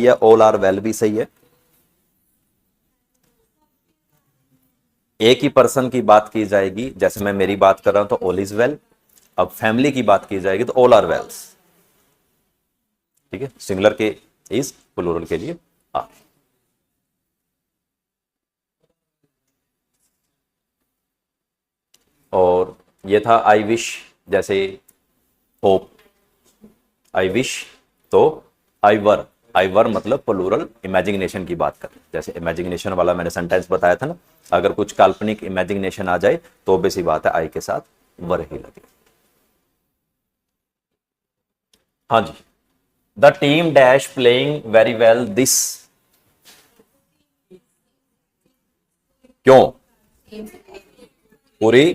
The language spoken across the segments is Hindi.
है, ऑल आर वेल भी सही है। एक ही पर्सन की बात की जाएगी, जैसे मैं मेरी बात कर रहा हूं तो ऑल इज वेल। अब फैमिली की बात की जाएगी तो ऑल आर वेल्स। ठीक है, सिंगुलर के इज, प्लूरल के लिए आर। और ये था आई विश, जैसे होप, आई विश। तो आई वर, आई वर मतलब प्लूरल इमेजिनेशन की बात कर, जैसे इमेजिनेशन वाला मैंने सेंटेंस बताया था ना, अगर कुछ काल्पनिक इमेजिनेशन आ जाए तो बेसी बात है आई के साथ वर ही लगे। हाँ जी, the team dash playing very well this. क्यों? पूरी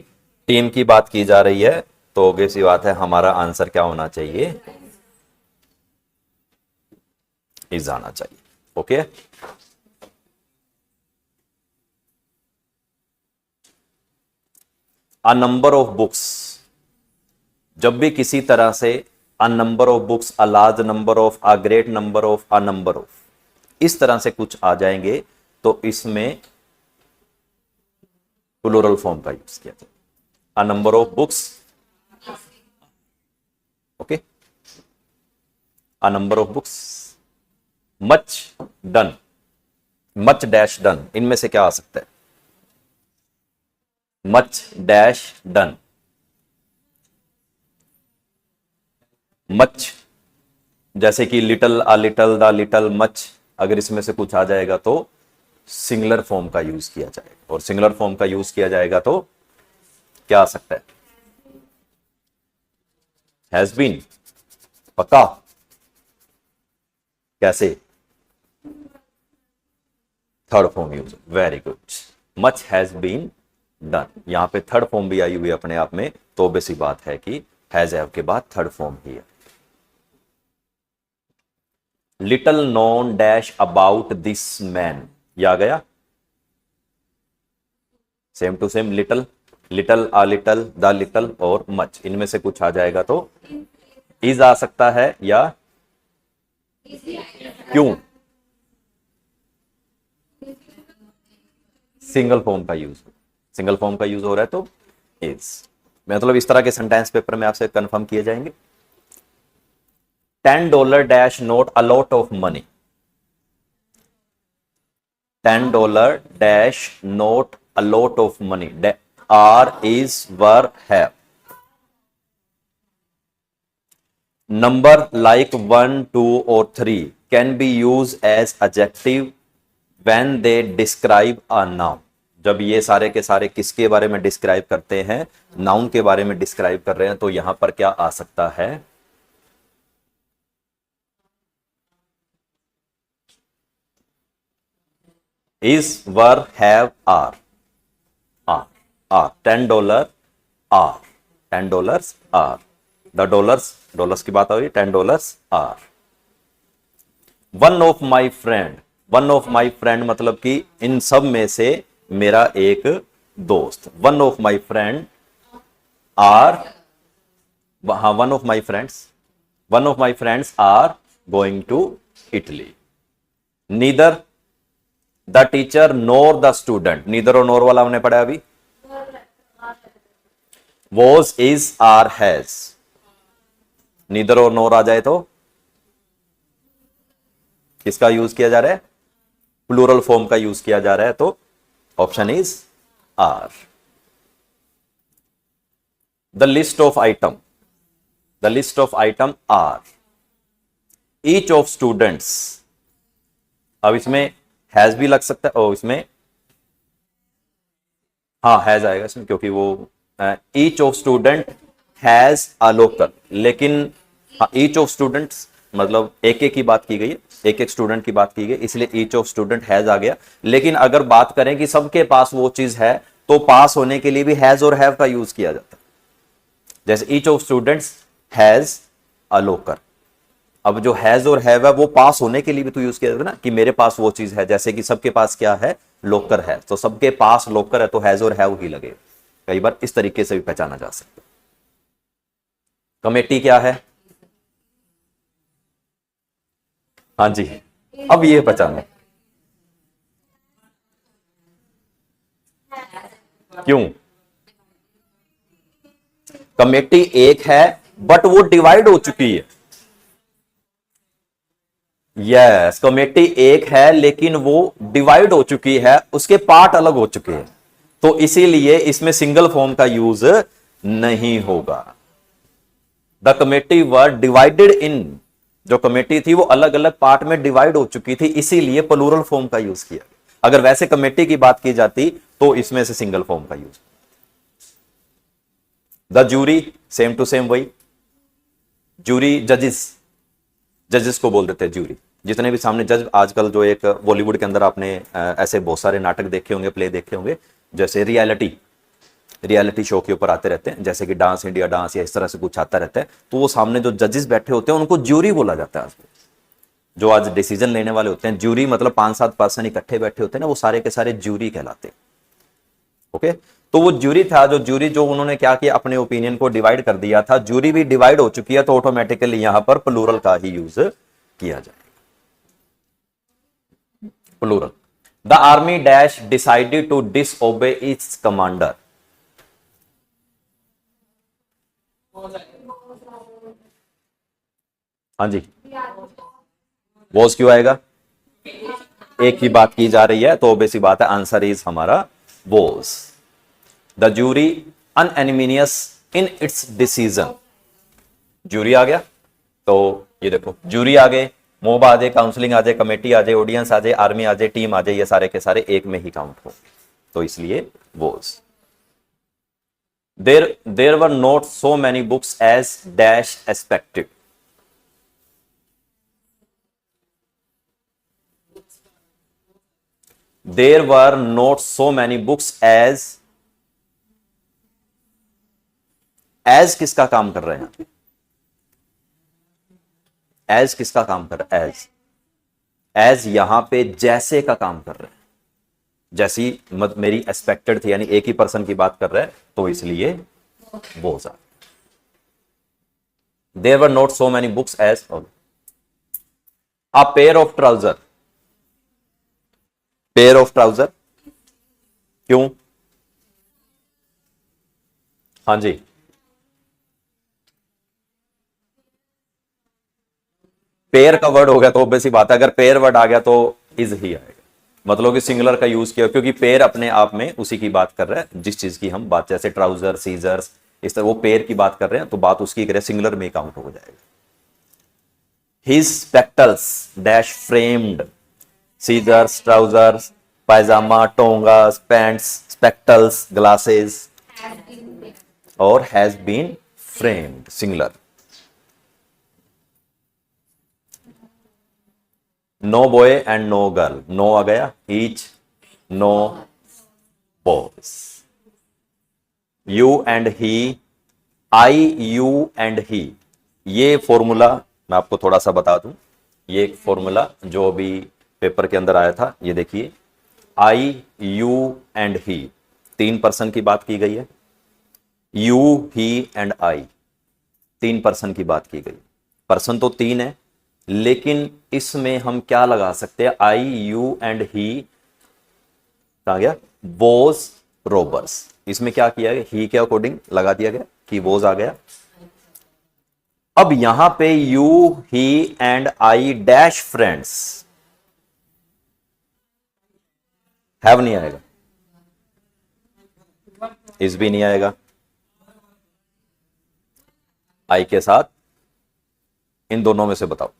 टीम की बात की जा रही है, तो बेसी बात है हमारा आंसर क्या होना चाहिए? इज आना चाहिए। Okay, a number of books, जब भी किसी तरह से a number of books, a large number of, a great number of, a number of, इस तरह से कुछ आ जाएंगे तो इसमें प्लूरल फॉर्म का यूज किया जाए। A number of books, okay, a number of books, much done, much dash done, इनमें से क्या आ सकता है? मच डैश डन, मच, जैसे कि little, a little, the little, much, अगर इसमें से कुछ आ जाएगा तो सिंगुलर फॉर्म का यूज किया जाएगा। और सिंगुलर फॉर्म का यूज किया जाएगा तो क्या आ सकता है? हैज बीन, पक्का? कैसे? Third form use, very good, much has been done. यहां पे थर्ड फॉर्म भी आई हुई है अपने आप में, तो बेसी बात है कि हैज हैव के बाद थर्ड फॉर्म ही है। Little known dash about this man, ये आ गया same to same. Little, little, a little, the little और मच, इनमें से कुछ आ जाएगा तो इज आ सकता है, या क्यों? सिंगल फॉर्म का यूज, सिंगल फॉर्म का यूज हो रहा है तो इज। मतलब इस तरह के सेंटेंस पेपर में आपसे कंफर्म किए जाएंगे। $10 dash not a lot of money, $10 dash not a lot of money, are is were have. Number like 1, 2 or 3 can be used as adjective when they describe a noun। जब ये सारे के सारे किसके बारे में डिस्क्राइब करते हैं? नाउन के बारे में डिस्क्राइब कर रहे हैं, तो यहां पर क्या आ सकता है? Is, were, have, are, are, are. $10 are, $10 are, the dollars, dollars की बात आ रही, $10 are. One of my friend, one of my friend मतलब कि इन सब में से मेरा एक दोस्त। One of my friend are, हाँ, one of my friends, one of my friends are going to Italy. Neither the teacher nor the student, neither और नोर वाला हमने पढ़ा अभी। Was, is, are, has, neither और नोर आ जाए तो किसका यूज किया जा रहा है? प्लूरल फॉर्म का यूज किया जा रहा है, तो option is are. The list of item, the list of item are. Each of students, अब इसमें हैज भी लग सकता है, और इसमें हाँ हैज आएगा इसमें, क्योंकि वो each of student has a locker, लेकिन हाँ ईच ऑफ स्टूडेंट्स मतलब एक एक की बात की गई है, एक एक स्टूडेंट की बात की गई, इसलिए ईच ऑफ स्टूडेंट हैज आ गया। लेकिन अगर बात करें कि सबके पास वो चीज है, तो पास होने के लिए भी हैज और हैव का यूज किया जाता है। जैसे each of students has a locker, अब जो हैज और हैव है वो पास होने के लिए भी तो यूज किया जाता है ना, कि मेरे पास वो चीज है। जैसे कि सबके पास क्या है? लोकर है, तो सबके पास लोकर है तो हैज और हैव ही लगे। कई बार इस तरीके से भी पहचाना जा सकता है। कमेटी क्या है? हाँ जी, अब ये पहचानो क्यों। कमेटी एक है बट वो डिवाइड हो चुकी है। यस, कमेटी एक है लेकिन वो डिवाइड हो चुकी है, उसके पार्ट अलग हो चुके हैं, तो इसीलिए इसमें सिंगल फॉर्म का यूज नहीं होगा। The committee were divided in, जो कमेटी थी वो अलग अलग पार्ट में डिवाइड हो चुकी थी, इसीलिए प्लूरल फॉर्म का यूज किया। अगर वैसे कमेटी की बात की जाती तो इसमें से सिंगल फॉर्म का use. The jury, same to same वही, जूरी जजेस, जजेस को बोल देते हैं जूरी। जितने भी सामने जज, आजकल जो एक बॉलीवुड के अंदर आपने ऐसे बहुत सारे नाटक देखे होंगे, प्ले देखे होंगे, जैसे रियलिटी शो के ऊपर आते रहते हैं, जैसे कि डांस इंडिया डांस या इस तरह से कुछ आता रहता है, तो वो सामने जो जजेस बैठे होते हैं उनको ज्यूरी बोला जाता है। जो आज डिसीजन लेने वाले होते हैं, ज्यूरी मतलब 5-7 पर्सन इकट्ठे बैठे होते हैं ना, वो सारे के सारे ज्यूरी कहलाते हैं। ओके, तो वो ज्यूरी था, जो उन्होंने क्या किया, अपने ओपिनियन को डिवाइड कर दिया था। ज्यूरी भी डिवाइड हो चुकी है तो ऑटोमेटिकली यहां पर प्लूरल का ही यूज किया जाएगा, plural. The army dash decided to disobey its commander. हाँ जी, वॉज क्यों आएगा, एक ही बात की जा रही है तो बेसिक बात है, आंसर इज हमारा was. The jury unanimous in its decision. Jury आ गया तो ये देखो, जूरी आ गए, मोब आ जाए, काउंसलिंग आ जाए, कमेटी आ जाए, ऑडियंस आ जाए, आर्मी आ जाए, टीम आ जाए, ये सारे के सारे एक में ही काउंट हो, तो इसलिए was. There were not so many books as dash expected. There were not so many books as किसका काम कर रहे हैं, एज किसका काम कर रहे हैं, एज यहां पे जैसे का काम कर रहे हैं, जैसी मेरी एक्सपेक्टेड थी, यानी एक ही पर्सन की बात कर रहे हैं, तो इसलिए वो सा। There were not so many books as a pair of trouser. Pair of trouser क्यों, हाँ जी, पेयर का वर्ड हो गया तो ऑब्वियस ही बात है, अगर पेयर वर्ड आ गया तो इज ही आएगा, मतलब कि सिंगुलर का यूज किया, क्योंकि पेयर अपने आप में उसी की बात कर रहे हैं जिस चीज की हम बात, जैसे ट्राउजर, सीजर्स, इस तरह वो पेयर की बात कर रहे हैं तो बात उसकी करे, सिंगुलर में काउंट हो जाएगा। His spectacles dash framed. Scissors, trousers, पायजामा, टोंगास, पैंट्स, स्पेक्टल्स, ग्लासेस, और has been framed, singular. No boy and no girl, no आ गया, each, no boys. You and he, I, you and he, ये फॉर्मूला मैं आपको थोड़ा सा बता दूं, ये फॉर्मूला जो अभी पेपर के अंदर आया था, ये देखिए, आई, यू एंड ही, 3 पर्सन की बात की गई है, you, he and I, 3 person की बात की गई। पर्सन तो 3 है, लेकिन इसमें हम क्या लगा सकते हैं, आई, यू एंड ही, कहा गया वॉज रोबर्स, इसमें क्या किया गया, ही के अकॉर्डिंग लगा दिया गया कि वॉज आ गया। अब यहां पे you, he and I dash friends, have नहीं आएगा, इस भी नहीं आएगा, आई के साथ इन दोनों में से बताओ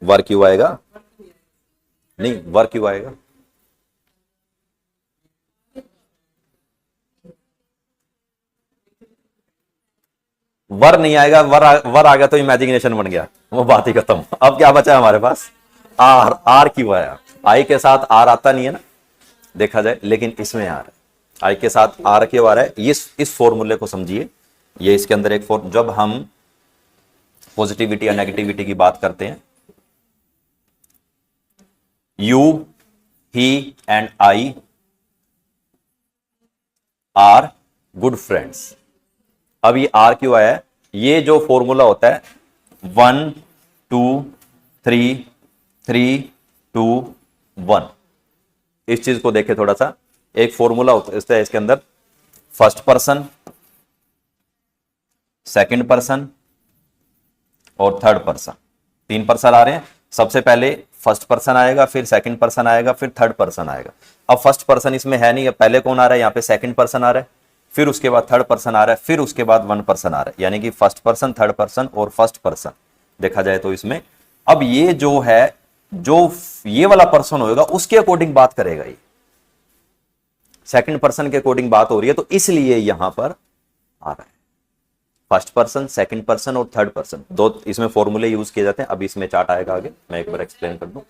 वर क्यों आएगा, नहीं वर क्यों आएगा, वर नहीं आएगा, वर आ गया तो इमेजिनेशन बन गया, वो बात ही खत्म। अब क्या बचा हमारे पास, आर, आर क्यों आया, आई के साथ आर आता नहीं है ना देखा जाए, लेकिन इसमें आर है, आई के साथ आर क्यों आ रहा है, इस फॉर्मूले को समझिए, ये इसके अंदर एक जब हम पॉजिटिविटी या नेगेटिविटी की बात करते हैं, you, he and I R good friends. अब ये आर क्यों आया है, ये जो फॉर्मूला होता है 1 2 3 3 2 1। इस चीज को देखें थोड़ा सा, एक फॉर्मूला होता है इसके अंदर, फर्स्ट पर्सन, सेकंड पर्सन और थर्ड पर्सन। 3 पर्सन आ रहे हैं, सबसे पहले फर्स्ट पर्सन आएगा, फिर सेकंड पर्सन आएगा, फिर थर्ड पर्सन आएगा। अब फर्स्ट पर्सन इसमें है नहीं, अब पहले कौन आ रहा है, यहाँ पे सेकंड पर्सन आ रहा है, फिर उसके बाद थर्ड पर्सन आ रहा है, फिर उसके बाद 1 पर्सन आ रहा है, यानी कि फर्स्ट पर्सन, थर्ड पर्सन और फर्स्ट पर्सन देखा जाए तो इसमें। अब ये जो है, जो ये वाला पर्सन होगा उसके अकॉर्डिंग बात करेगा, ये सेकंड पर्सन के अकॉर्डिंग बात हो रही है, तो इसलिए यहां पर आ रहा है फर्स्ट पर्सन, सेकंड पर्सन और थर्ड पर्सन। 2 इसमें फॉर्मूले यूज किए जाते हैं। अभी इसमें चार्ट आएगा आगे, मैं एक बार एक्सप्लेन कर दूं।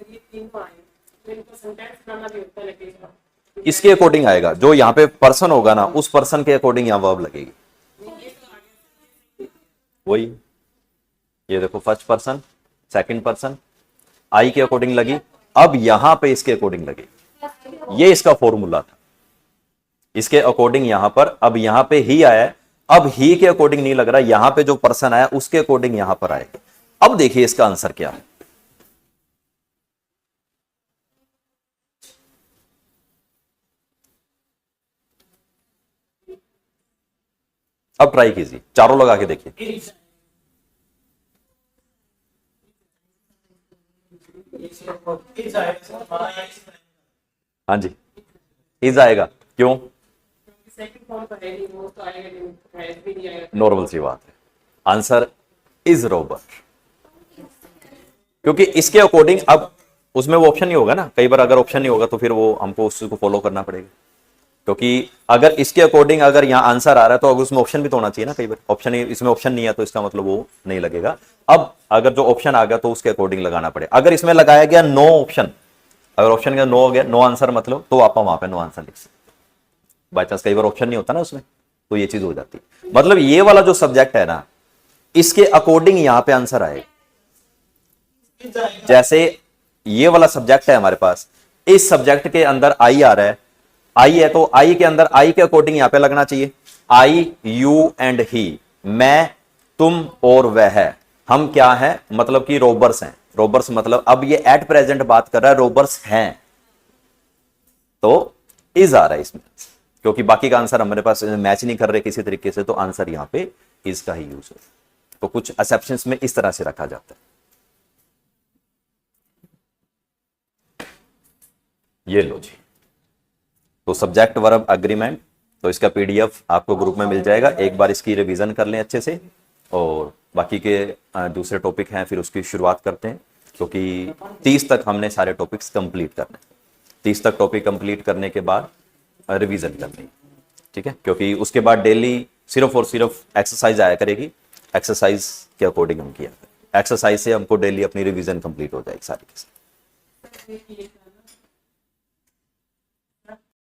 इसके अकॉर्डिंग आएगा, जो यहाँ पे पर्सन होगा ना, उस पर्सन के अकॉर्डिंग यहाँ वर्ब लगेगी। वही ये देखो, फर्स्ट पर्सन, सेकंड पर्सन, आई के अकॉर्डिंग लगी, अब यहां पे इसके अकॉर्डिंग लगेगी। ये इसका फॉर्मूला था, इसके अकॉर्डिंग यहां पर, अब यहां पे ही आया है, अब ही के अकॉर्डिंग नहीं लग रहा, यहां पे जो पर्सन आया उसके अकॉर्डिंग यहां पर आएगा। अब देखिए इसका आंसर क्या है। अब ट्राई कीजिए, चारों लगा के देखिए। हाँ जी, इज आएगा, क्यों? नॉर्मल सी बात है, आंसर इज रोबर, क्योंकि इसके अकॉर्डिंग, अब उसमें वो ऑप्शन नहीं होगा ना, कई बार अगर ऑप्शन नहीं होगा तो फिर वो हमको उस चीज को फॉलो करना पड़ेगा, क्योंकि अगर इसके अकॉर्डिंग अगर यहाँ आंसर आ रहा है तो अगर उसमें ऑप्शन भी तो होना चाहिए ना। कई बार ऑप्शन, इसमें ऑप्शन नहीं है तो इसका मतलब वो नहीं लगेगा। अब अगर जो ऑप्शन आ गया तो उसके अकॉर्डिंग लगाना पड़ेगा। अगर इसमें लगाया गया नो ऑप्शन, अगर ऑप्शन का नो हो गया, नो आंसर मतलब, तो आप वहां पे नो आंसर लिख सकते। बाई चांस कई बार ऑप्शन नहीं होता ना उसमें, तो ये चीज हो जाती है। मतलब ये वाला जो सब्जेक्ट है ना, इसके अकॉर्डिंग यहां पे आंसर आएगा। जैसे ये वाला सब्जेक्ट है हमारे पास, इस सब्जेक्ट के अंदर आई आ रहा है, आई है तो आई के अंदर, आई के अकॉर्डिंग यहां पे लगना चाहिए आई, यू एंड ही, मैं, तुम और वह। हम क्या है, मतलब कि रोबर्स हैं। रोबर्स मतलब, अब ये एट प्रेजेंट बात कर रहा है, रोबर्स हैं, तो इज आ रहा है इसमें, क्योंकि बाकी का आंसर हमारे पास मैच नहीं कर रहे किसी तरीके से, तो आंसर यहां पे इज का ही यूज है। तो कुछ एक्सेप्शंस में इस तरह से रखा जाता है। ये लो जी, तो सब्जेक्ट वर्ब एग्रीमेंट, तो इसका पीडीएफ आपको ग्रुप में मिल जाएगा। एक बार इसकी रिवीजन कर लें अच्छे से, और बाकी के दूसरे टॉपिक हैं फिर उसकी शुरुआत करते हैं, क्योंकि 30 तक हमने सारे टॉपिक्स कंप्लीट करने। 30 तक टॉपिक कंप्लीट करने के बाद रिवीजन करनी, ठीक है, क्योंकि उसके बाद डेली सिर्फ और सिर्फ एक्सरसाइज आया करेगी। एक्सरसाइज के अकॉर्डिंग हम किया, एक्सरसाइज से हमको डेली अपनी रिवीजन कंप्लीट हो जाएगी सारी के सारी।